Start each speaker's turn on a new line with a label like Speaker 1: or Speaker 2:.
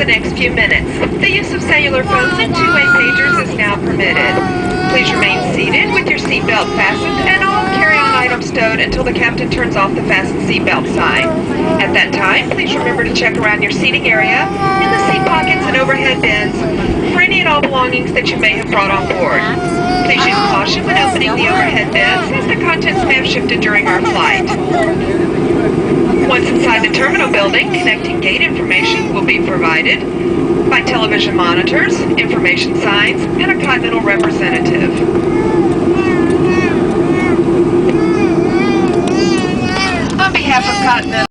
Speaker 1: next few minutes. The use of cellular phones and two-way pagers is now permitted. Please remain seated with your seatbelt fastened and all carry-on items stowed until the captain turns off the fasten seatbelt sign. At that time, please remember to check around your seating area, in the seat pockets and overhead bins, for any and all belongings that you may have brought on board. Please use caution when opening the overhead bins, as the contents may have shifted during our flight. Once inside the terminal building, connecting gate information will be provided by television monitors, information signs, and a Continental representative. On behalf of Continental